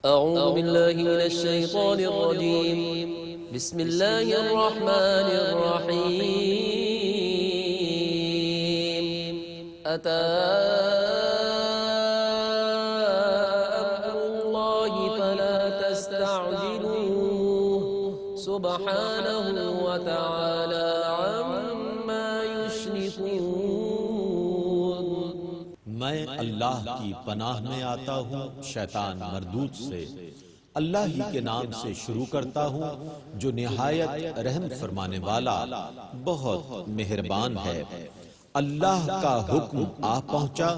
أعوذ بالله من الشيطان الرجيم بسم الله الرحمن الرحيم أتى أمر الله فلا تستعجلوه سبحانه وتعالى عما يشركون میں اللہ کی پناہ میں آتا ہوں شیطان مردود سے۔ اللہ ہی کے نام سے شروع کرتا ہوں جو نہایت رحم فرمانے والا بہت مہربان ہے۔ اللہ کا حکم آ پہنچا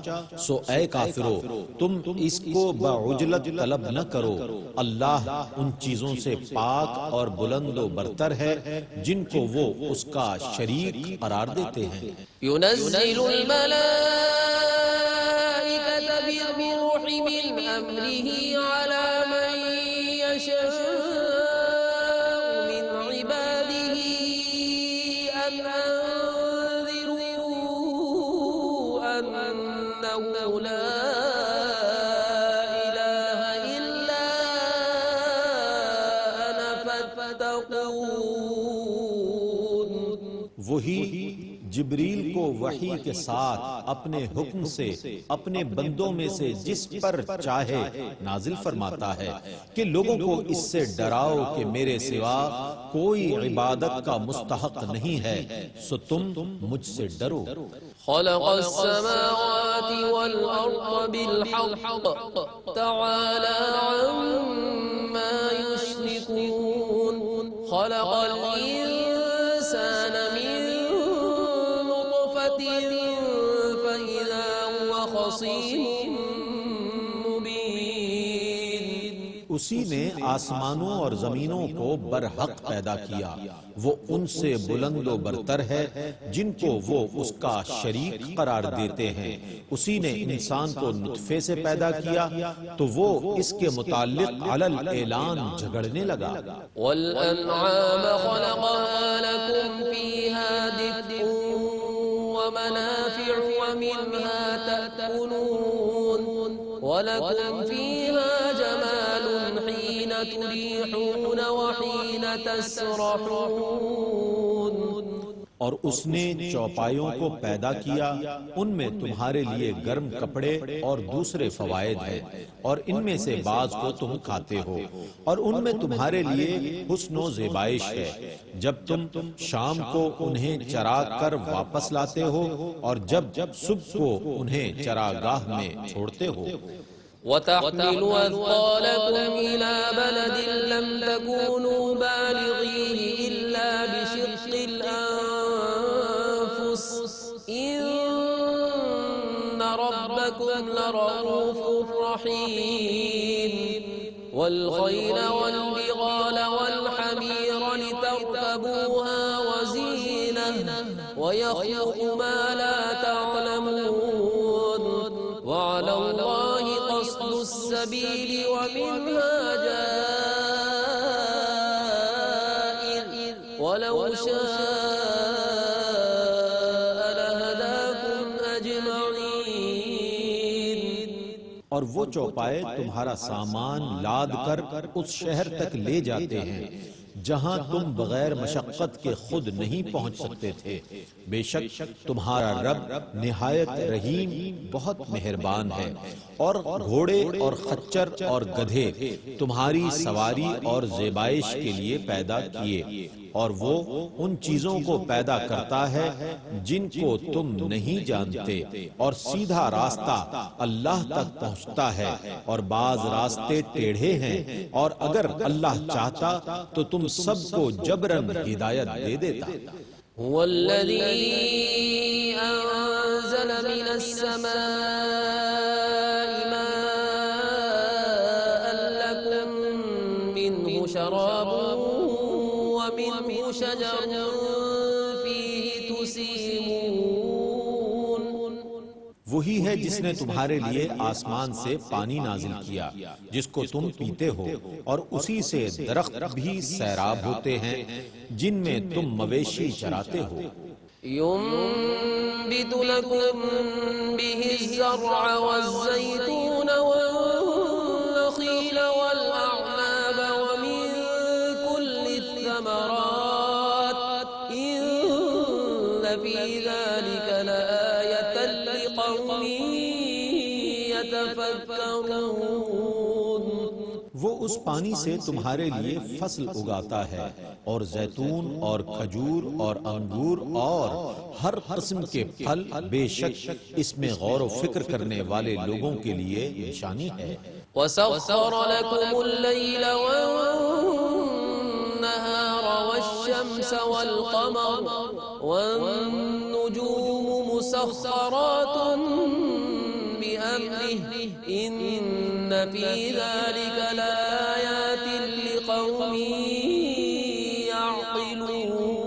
سو اے کافرو تم اس کو بعجلت طلب نہ کرو۔ اللہ ان چیزوں سے پاک اور بلند و برتر ہے جن کو وہ اس کا شریک قرار دیتے ہیں۔ ينزل الملائكة بالروح من أمره على من يشاء من عباده أن أنذروا أنه لا إله إلا أنا فاتقون۔ وہی جبریل کو وحی کے ساتھ اپنے حکم سے اپنے بندوں میں سے جس پر چاہے نازل فرماتا ہے کہ لوگوں کو اس سے ڈراؤ کہ میرے سوا کوئی عبادت کا مستحق نہیں ہے، سو تم مجھ سے ڈرو۔ خلق السماوات والأرض بالحق تعالى عما يشركون۔ خلق الإنسان من نطفة فإذا هو خصيم مبين۔ اسی نے آسمانوں اور زمینوں کو برحق پیدا کیا، وہ ان سے بلند و برتر ہے جن کو وہ اس کا شریک قرار دیتے ہیں۔ اسی نے انسان کو نطفے سے پیدا کیا تو وہ اس کے متعلق علی الاعلان جھگڑنے لگا۔ والأنعام خلقها لكم فيها دفء ومنافع ومنها تأكلون ولكم فيها جمال حين تريحون وحين تسرحون۔ اور اس نے چوپایوں کو پیدا کیا، ان میں تمہارے لیے گرم کپڑے اور دوسرے فوائد ہیں، اور ان میں سے بعض کو تم کھاتے ہو، اور ان میں تمہارے لیے حسن و زیبائش ہے جب تم شام کو انہیں چرا کر واپس لاتے ہو اور جب صبح کو انہیں چراگاہ میں چھوڑتے ہو۔ وَتَحْمِلُ أَثْقَالَكُمْ إِلَى بَلَدٍ لَمْ تَكُونُوا بَالِغِيهِ إِلَّا بِشِقِّ الْأَنفُسِ إِنَّ رَبَّكُمْ لَرَءُوفٌ رَحِيمٌ۔ وَالْخَيْلَ وَالْبِغَالَ وَالْحَمِيرَ لِتَرْكَبُوهَا وَزِينَةً وَيَخْلُقُ مَا لَا تَعْلَمُونَ وَعَلَى اللَّهِ قَصْدُ السَّبِيلِ وَمِنْهَا جَائِرٌ وَلَوْ شَاءَ لَهَدَاكُمْ أَجْمَعِينَ۔ اور وہ چوپائے تمہارا سامان لاد کر اس شہر تک لے جاتے ہیں جہاں تم بغیر مشقت کے خود نہیں پہنچ سکتے تھے۔ بے شک تمہارا رب نہایت رحیم بہت مہربان ہے۔ اور گھوڑے اور خچر اور گدھے تمہاری سواری اور زیبائش کے لیے پیدا کیے، اور وہ ان چیزوں کو پیدا کرتا ہے جن کو تم نہیں جانتے، اور سیدھا راستہ اللہ تک پہنچتا ہے اور بعض راستے ٹیڑھے ہیں، اور اگر اللہ چاہتا تو تم سب کو جبراً ہدایت دے دیتا۔ هو الذي أنزل من السماء ماء لكم منه شراب ومنه شجر فيه تسيمون۔ وہی ہے جس نے تمہارے لیے آسمان سے پانی نازل کیا جس کو تم پیتے ہو، اور اسی سے درخت بھی سیراب ہوتے ہیں جن میں تم مویشی چراتے ہو۔ ينبت لكم به الزرع والزيتون والنخيل الثمرات إن في ذلك لآية لقوم يتفكرون وہ اس پانی سے تمہارے لیے فصل اگاتا ہے اور زیتون اور کھجور اور انگور اور ہر قسم کے پھل، بے شک اس میں غور و فکر کرنے والے لوگوں کے لیے نشانی ہے۔ وسخر لكم الليل والنهار والشمس والقمر والنجوم مسخرات بأمره إن في ذلك لآيات لقوم يعقلون۔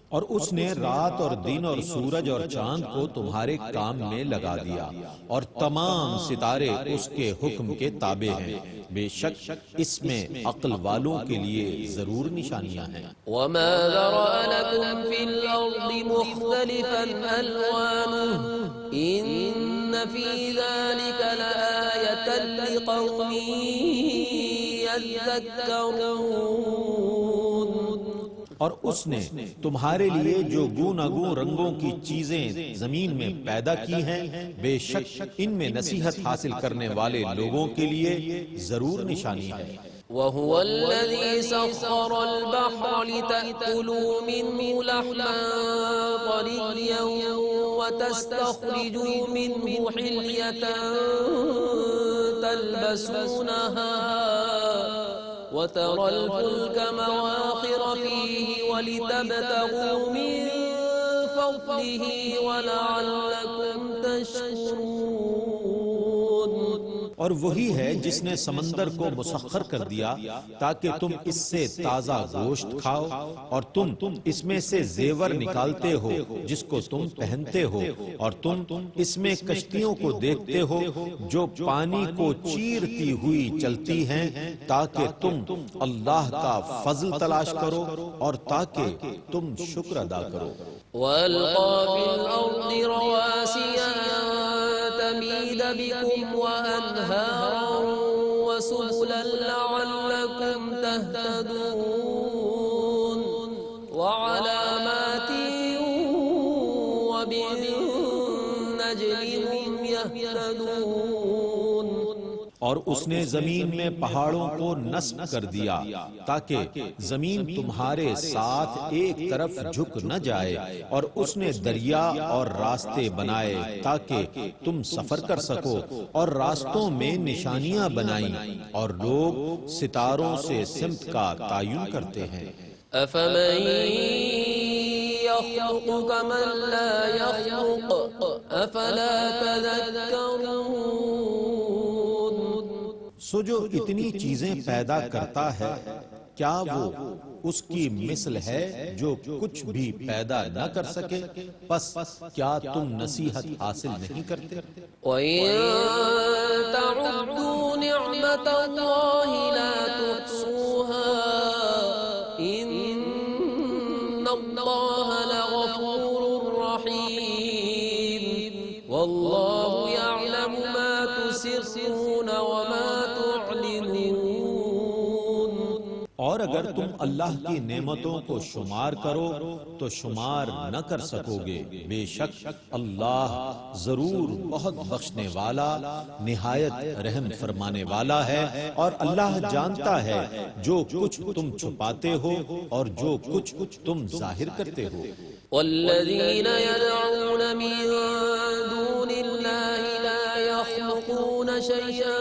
اور اس نے رات اور دن اور سورج اور چاند کو تمہارے کام میں لگا دیا اور تمام ستارے اس کے حکم کے تابع ہیں، بے شک اس میں عقل والوں کے لیے ضرور نشانیاں ہیں۔ وما ذرأ لكم في الأرض مختلفا ألوانه إن في ذلك لآية لقوم يذكرون۔ اور اس نے تمہارے لیے جو گوناگون رنگوں کی چیزیں زمین میں پیدا کی ہیں، بے شک ان میں نصیحت حاصل کرنے والے لوگوں کے لیے ضرور نشانی ہے۔ وهو الذي سخر البحر لتأكلوا منه لحما طريا وتستخرجوا منه حلية تلبسونها وترى الفلك مواخر فيه ولتبتغوا من فضله ولعلكم تشكرون۔ اور وہی ہے جس نے سمندر کو مسخر کر دیا تاکہ تم اس سے تازہ گوشت کھاؤ، اور تم اس میں سے زیور نکالتے ہو جس کو تم پہنتے ہو، اور تم اس میں کشتیوں کو دیکھتے ہو جو پانی کو چیرتی ہوئی چلتی ہیں، تاکہ تم اللہ کا فضل تلاش کرو اور تاکہ تم شکر ادا کرو۔ وَأَلْقَى فِي الْأَرْضِ رَوَاسِيَ أَن تَمِيدَ بِكُمْ وَأَنْهَارًا وَسُبُلًا لَعَلَّكُمْ تَهْتَدُونَ وَعَلَامَاتٍ وَبِالنَّجْمِ هُمْ يَهْتَدُونَ۔ اور اس نے زمین میں پہاڑوں کو نصب کر دیا تاکہ زمین تمہارے ساتھ ایک طرف جھک نہ جائے، اور اس نے دریا اور راستے بنائے تاکہ تم سفر کر سکو، اور راستوں میں نشانیاں بنائیں، اور لوگ ستاروں سے سمت کا تعین کرتے ہیں۔ أَفَمَن يَخْلُقُ كَمَن لَّا يَخْلُقُ أَفَلَا تَذَكَّرُونَ۔ سو جو اتنی چیزیں پیدا کرتا ہے، کیا وہ اس کی مثل ہے جو کچھ بھی پیدا نہ کر سکے؟ پس کیا تم نصیحت حاصل نہیں کرتے؟ وَإِن تَعُدُّوا نِعْمَةَ اللَّهِ لَا تُحْصُوهَا إِنَّ اللَّهَ لَغَفُورٌ رَّحِيمٌ وَاللَّهُ يَعْلَمُ مَا تُسِرُّونَ وَمَا تعلنون۔ اور اگر تم اللہ کی نعمتوں کو شمار کرو تو شمار نہ کر سکو گے، بے شک اللہ ضرور بہت بخشنے والا، نہایت رحم فرمانے والا ہے، اور اللہ جانتا ہے جو کچھ تم چھپاتے ہو اور جو کچھ تم ظاہر کرتے ہو۔ والذین يدعون من دون اللہ لا يخلقون شيئا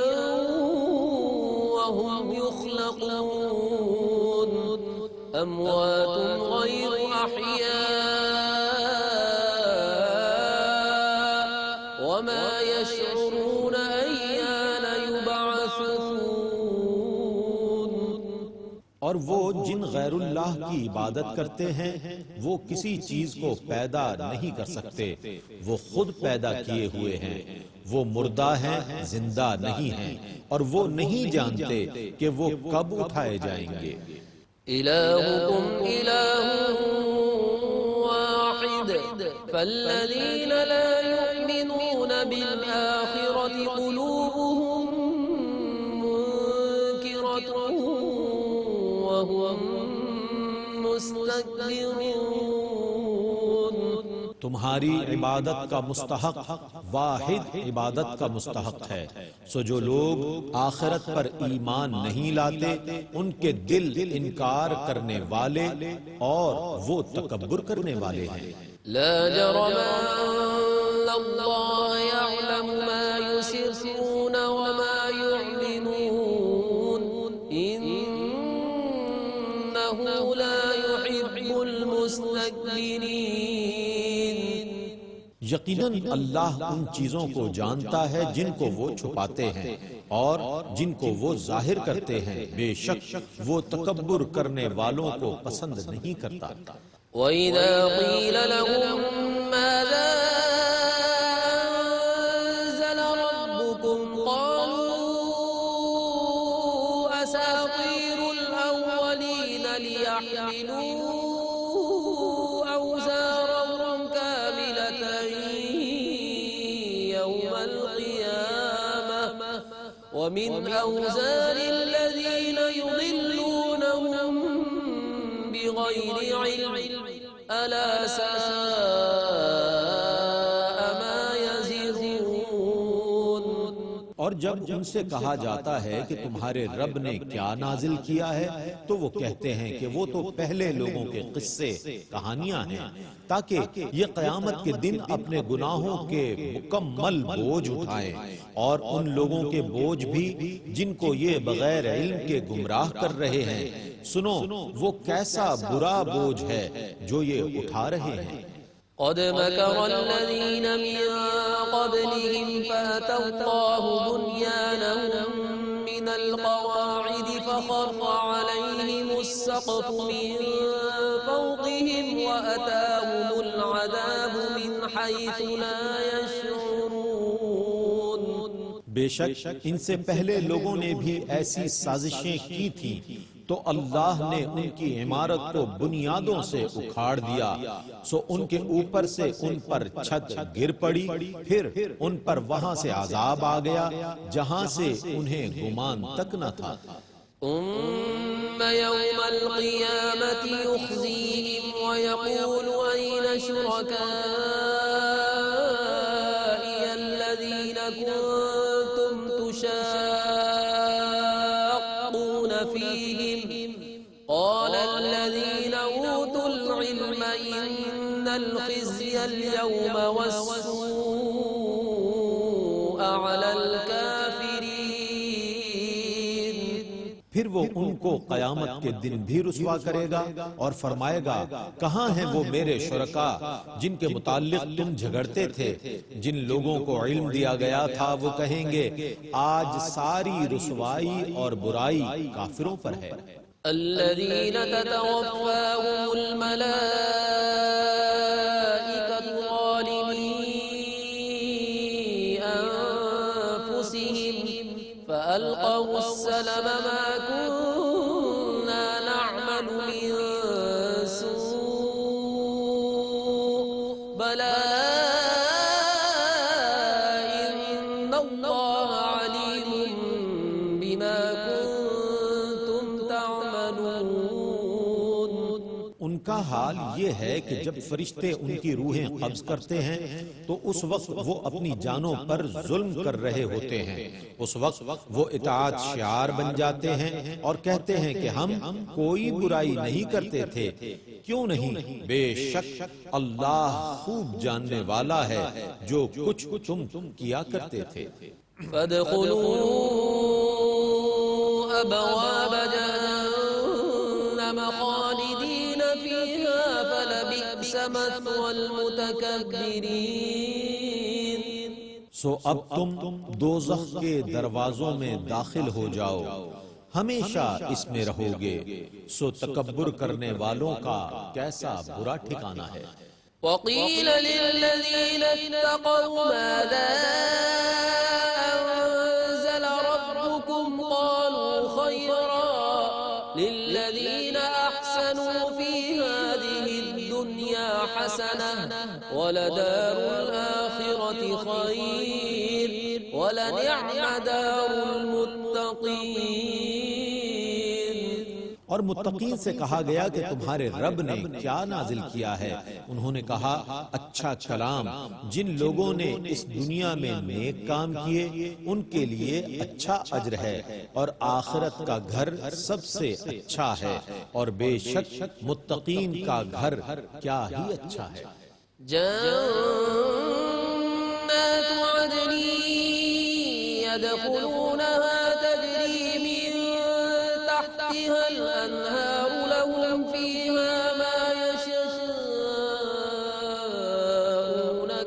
وهم يخلقون أموات غير أحياء وما يشعرون أيان يبعثون۔ اور وہ جن غیر اللہ کی عبادت کرتے ہیں وہ کسی چیز کو پیدا نہیں کر سکتے، وہ خود پیدا کیے ہوئے ہیں، وہ مردہ ہیں، زندہ نہیں ہیں، اور وہ نہیں جانتے کہ وہ کب اٹھائے جائیں گے۔ إلهكم إله واحد فالذين لا يؤمنون بالآخرة قلوبهم منكرة وهم مستكبرون تمہاری عبادت کا مستحق واحد عبادت کا مستحق ہے، سو جو لوگ آخرت پر ایمان نہیں لاتے ان کے دل انکار کرنے والے اور وہ تکبر کرنے والے ہیں۔ لا جرم أن الله يعلم ما يسرون وما يعلنون إنه لا يحب المستكبرين یقیناً اللہ ان چیزوں کو جانتا ہے جن کو وہ چھپاتے ہیں اور جن کو وہ ظاہر کرتے ہیں، بے شک وہ تکبر کرنے والوں کو پسند نہیں کرتا۔ وَإِذَا قِيلَ لَهُم مَّاذَا أَنزَلَ رَبُّكُمْ قَالُوا أَسَاطِيرُ الْأَوَّلِينَ لِيَحْمِلُوا أَوْزَارَهُمْ كَامِلَةً يَوْمَ الْقِيَامَةِ وَمِنْ أَوْزَارِ الَّذِينَ يُضِلُّونَهُم بِغَيْرِ عِلْمٍ أَلَا سَاءَ مَا يَزِرُونَ۔ اور جب ان سے کہا جاتا ہے کہ تمہارے رب نے کیا نازل کیا ہے تو وہ کہتے ہیں کہ وہ تو پہلے لوگوں کے قصے کہانیاں ہیں، تاکہ یہ قیامت کے دن اپنے گناہوں کے مکمل بوجھ اٹھائیں اور ان لوگوں کے بوجھ بھی جن کو یہ بغیر علم کے گمراہ کر رہے ہیں۔ سنو وہ کیسا برا بوجھ ہے جو یہ اٹھا رہے ہیں۔ قد مكر الذين من قبلهم فأتى الله بنيانهم من القواعد فخر عليهم السقف من فوقهم وأتاهم العذاب من حيث لا يشعرون۔ بے شک ان سے پہلے لوگوں نے بھی ایسی سازشیں کی تھیں تو اللہ نے ان کی عمارت کو بنیادوں سے اکھاڑ دیا، سو ان کے اوپر سے ان پر چھت گر پڑی، پھر ان پر وہاں سے عذاب آ گیا جہاں سے انہیں گمان تک نہ تھا۔ ثم يوم القيامة يخزيهم ويقول أين شركائي الذين كنتم تشاقون فيهم قال الذين أوتوا العلم إن الخزي اليوم والسوء على الكافرين۔ پھر وہ ان کو قیامت کے دن بھی رسوا کرے گا اور فرمائے گا کہاں ہیں وہ میرے شرکا جن کے متعلق تم جھگڑتے تھے؟ جن لوگوں کو علم دیا گیا تھا وہ کہیں گے آج ساری رسوائی اور برائی کافروں پر ہے۔ الذين تتوفاهم الملائكة ظالمي أنفسهم فألقوا السلم ما كنا نعمل من سوء بلى إن الله عليم بما كنتم تعملون۔ ان کا حال یہ ہے کہ جب فرشتے ان کی روحیں قبض کرتے ہیں تو اس وقت وہ اپنی جانوں پر ظلم کر رہے ہوتے ہیں، اس وقت وہ اطاعت شعار بن جاتے ہیں اور کہتے ہیں کہ ہم کوئی برائی نہیں کرتے تھے۔ کیوں نہیں؟ بے شک اللہ خوب جاننے والا ہے جو کچھ تم کیا کرتے تھے۔ فادخلوا أبواب جهنم خالدين فيها فلبئس مثوى المتكبرين۔ سو اب تم دوزخ کے دروازوں میں داخل ہو جاؤ، ہمیشہ اس میں رہو گے، سو تکبر کرنے والوں کا کیسا برا ٹھکانہ ہے۔ وقيل للذين اتقوا ماذا أنزل ربكم قالوا خيرا للذين أحسنوا في هذه الدنيا حسنة ولدار الآخرة خير ولنعم دار المتقين۔ اور متقین سے کہا گیا کہ تمہارے رب نے کیا نازل کیا ہے؟ انہوں نے کہا اچھا کلام۔ جن لوگوں نے اس دنیا میں نیک کام کیے ان کے لیے اچھا اجر ہے اور آخرت کا گھر سب سے اچھا ہے، اور بے شک متقین کا گھر کیا ہی اچھا ہے۔ جنات عدن يدخلونها تجري من تحتها الأنهار لهم فيها ما يشاءون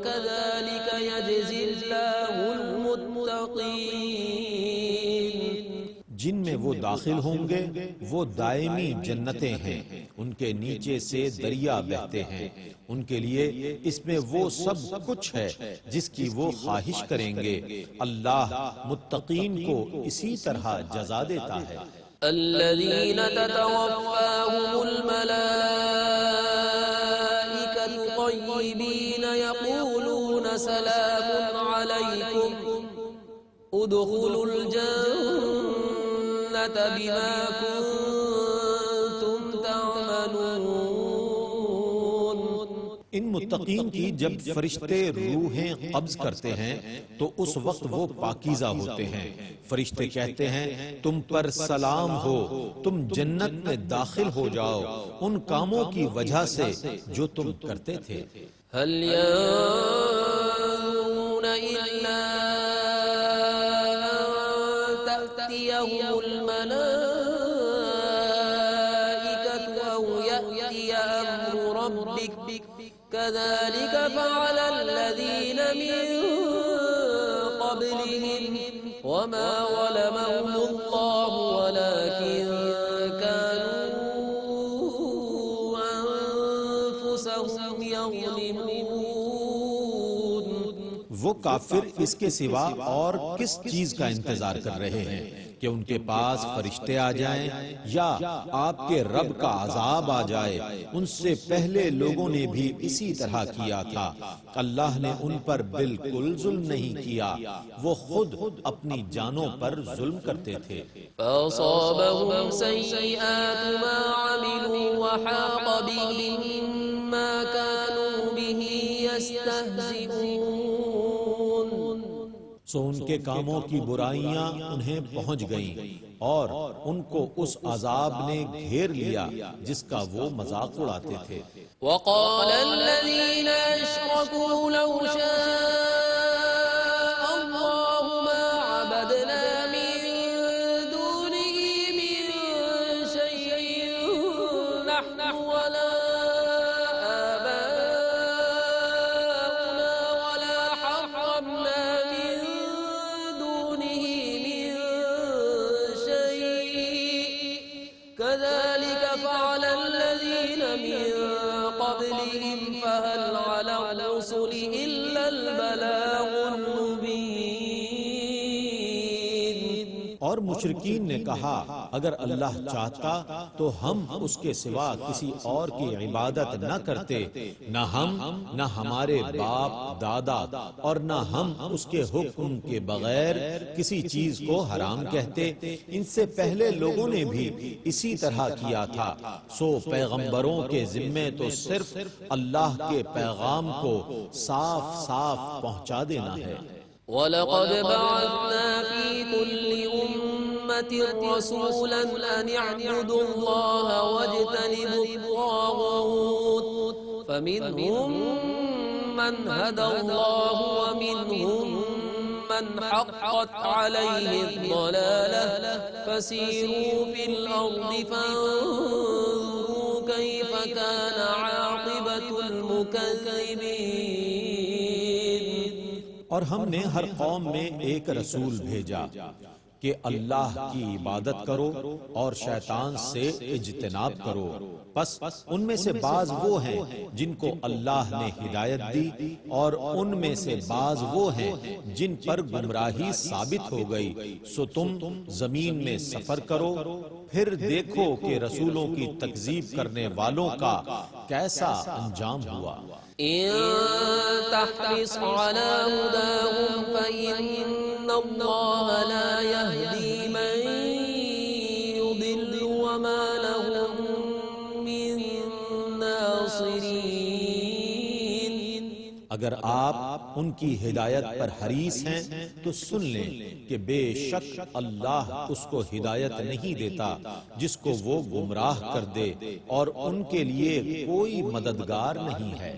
كذلك يجزي الله المتقين۔ جن میں وہ داخل ہوں گے وہ دائمی جنتیں ہیں، ان کے نیچے سے دریا بہتے ہیں، ان کے لیے اس میں وہ سب کچھ ہے جس کی وہ خواہش کریں گے۔ اللہ متقین کو اسی طرح جزا دیتا ہے۔ الذين تتوفاهم الملائكة طيبين يقولون سلام عليكم ادخلوا الجنة بما كنتم تعملون۔ ان متقین کی جب فرشتے روحیں قبض کرتے ہیں تو اس وقت وہ پاکیزہ ہوتے ہیں۔ فرشتے کہتے ہیں تم پر سلام ہو، تم جنت میں داخل ہو جاؤ ان کاموں کی وجہ سے جو تم کرتے تھے۔ هل ينظرون إلا أن تأتيهم الملائكة أو يأتي أمر ربك كذلك فعل الذين من قبلهم وما ظلمهم الله ولكن كانوا أنفسهم يظلمون۔ وہ کافر اس کے سوا اور کس چیز کا انتظار کر رہے ہیں کہ ان کے پاس فرشتے آ جائیں یا آپ کے رب کا عذاب آ جائے؟ ان سے پہلے لوگوں نے بھی اسی طرح کیا تھا۔ اللہ نے ان پر بالکل ظلم نہیں کیا، وہ خود اپنی جانوں پر ظلم کرتے تھے۔ فأصابهم سيئات ما عملوا وحاق بهم ما كانوا به يستهزئون۔ سو ان کے کاموں کی برائیاں انہیں پہنچ گئیں اور ان کو اس عذاب نے گھیر لیا جس کا وہ مذاق اڑاتے تھے۔ وقال الذين أشركوا لو شاء الله ما عبدنا من دونه من شيء نحن ولا آباؤنا ولا حرمنا من دونه من شيء كذلك فعل الذين من قبلهم فهل على الرسل إلا البلاغ المبين۔ اور مشرکین نے کہا اگر اللہ چاہتا تو ہم اس کے سوا کسی اور کی عبادت نہ کرتے، نہ ہم نہ ہمارے باپ دادا، اور نہ ہم اس کے حکم کے بغیر کسی چیز کو حرام کہتے۔ ان سے پہلے لوگوں نے بھی اسی طرح کیا تھا۔ سو پیغمبروں کے ذمے تو صرف اللہ کے پیغام کو صاف صاف پہنچا دینا ہے۔ وَلَقَدْ بَعَثْنَا فِي كُلِّ أُمَّةٍ رَسُولًا أَنِ اعْبُدُوا اللَّهَ وَاجْتَنِبُوا الطَّاغُوتَ فَمِنْهُمْ مَنْ هَدَى اللَّهُ وَمِنْهُمْ مَنْ حَقَّتْ عَلَيْهِ الضَّلَالَةُ فَسِيرُوا فِي الْأَرْضِ فَانظُرُوا كَيْفَ كَانَ عَاقِبَةُ الْمُكَذِّبِينَ۔ اور ہم نے ہر قوم میں ایک رسول بھیجا کہ اللہ کی عبادت کرو اور شیطان سے اجتناب کرو۔ پس ان میں سے بعض وہ ہیں جن کو اللہ نے ہدایت دی اور ان میں سے بعض وہ ہیں جن پر گمراہی ثابت ہو گئی۔ سو تم زمین میں سفر کرو، پھر دیکھو کہ رسولوں کی تکذیب کرنے والوں کا کیسا انجام ہوا۔ إن تحرص على هداهم فإن الله لا يهدي من يضل وما له اگر آپ ان کی ہدایت پر حریص ہیں تو سن لیں کہ بے شک اللہ اس کو ہدایت نہیں دیتا جس کو وہ گمراہ کر دے، اور ان کے لیے کوئی مددگار نہیں ہے۔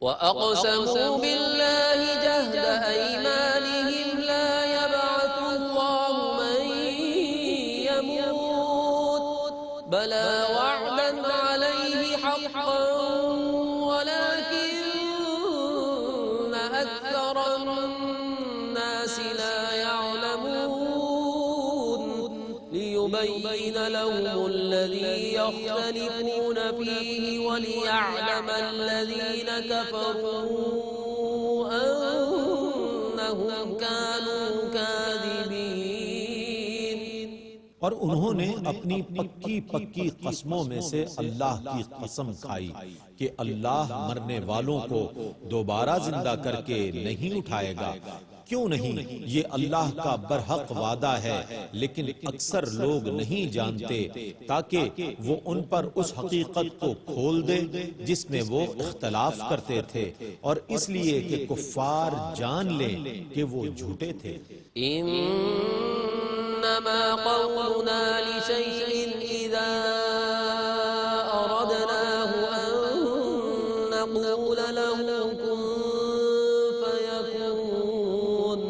وَأَقْسَمُوا بِاللَّهِ جَهْدَ أَيْمَانِهِمْ لَا يَبْعَثُ اللَّهُ مَن يَمُوتُ بَلَىٰ وَعْدًا عَلَيْهِ حَقًّا وَلَٰكِنَّ أَكْثَرَ النَّاسِ لَا يَعْلَمُونَ لِيُبَيِّنَ لَهُمُ الَّذِي يَخْتَلِفُونَ فِيهِ وَلِيَعْلَمَ الَّذِينَ كَفَرُوا أَنَّهُمْ كَانُوا كَاذِبِينَ۔ اور انہوں نے اپنی پکی پکی قسموں میں سے اللہ کی قسم کھائی کہ اللہ مرنے والوں کو دوبارہ زندہ کر کے نہیں اٹھائے گا۔ کیوں نہیں؟ یہ اللہ کا برحق وعدہ ہے، لیکن اکثر لوگ نہیں جانتے تاکہ وہ ان پر اس حقیقت کو کھول دے جس میں وہ اختلاف کرتے تھے، اور اس لیے کہ کفار جان لیں کہ وہ جھوٹے تھے۔ انما قولنا لشيء اذا اردناه ان نقول له كن فيكون۔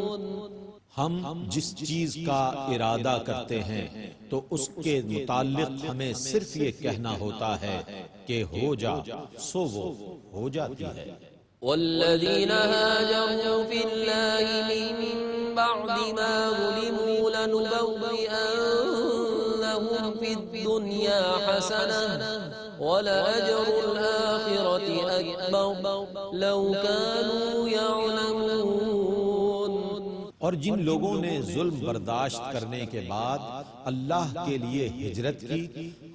ہم جس چیز کا ارادہ کرتے ہیں تو اس کے متعلق ہمیں صرف یہ کہنا ہوتا ہے کہ ہو جا، سو وہ ہو جاتی ہے۔ والذين هاجروا في الله من بعد ما ظلموا لنبوئنهم في الدنيا حسنة ولأجر الآخرة أكبر لو كانوا يعلمون۔ اور جن لوگوں نے ظلم برداشت کرنے کے بعد اللہ کے لیے ہجرت کی،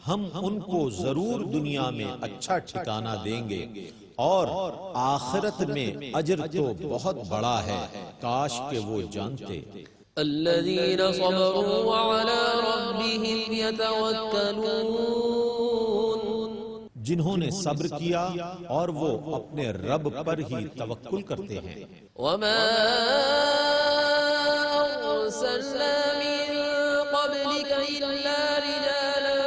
ہم ان کو ضرور دنیا میں اچھا ٹھکانہ دیں گے، اور آخرت میں اجر تو بہت بڑا ہے، کاش کہ وہ جانتے۔ الذين صبروا وعلى ربهم يتوكلون، جنہوں نے صبر کیا اور وہ اپنے رب پر ہی توکل کرتے ہیں۔ وما أرسلنا من قبلك إلا رجالا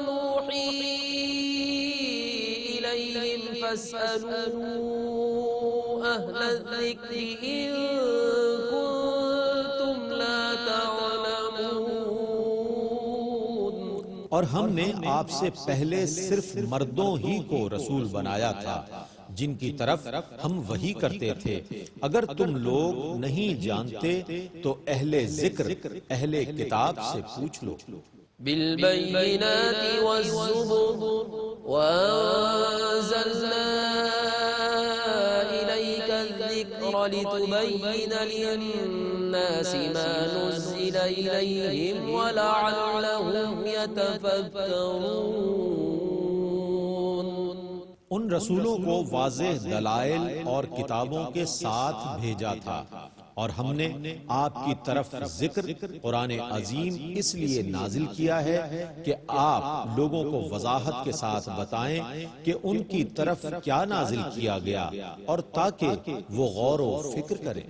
نوحي إليهم فاسألوا أهل الذكر إن كنتم لا تعلمون۔ اور ہم نے آپ سے پہلے صرف مردوں ہی کو رسول بنایا تھا جن کی طرف ہم وحی کرتے تھے۔ اگر تم لوگ نہیں جانتے تو اہل ذکر، اہل کتاب سے پوچھ لو۔ بالبينات والزبر وأنزلنا إليك الذكر لتبين للناس ما نزل إليهم ولعلهم يتفكرون۔ ان رسولوں کو واضح دلائل اور کتابوں کے ساتھ بھیجا تھا، اور ہم نے آپ کی طرف ذکر قرآن عظیم اس لیے نازل کیا ہے کہ آپ لوگوں کو وضاحت کے ساتھ بتائیں کہ ان کی طرف کیا نازل کیا گیا، اور تاکہ وہ غور و فکر کریں۔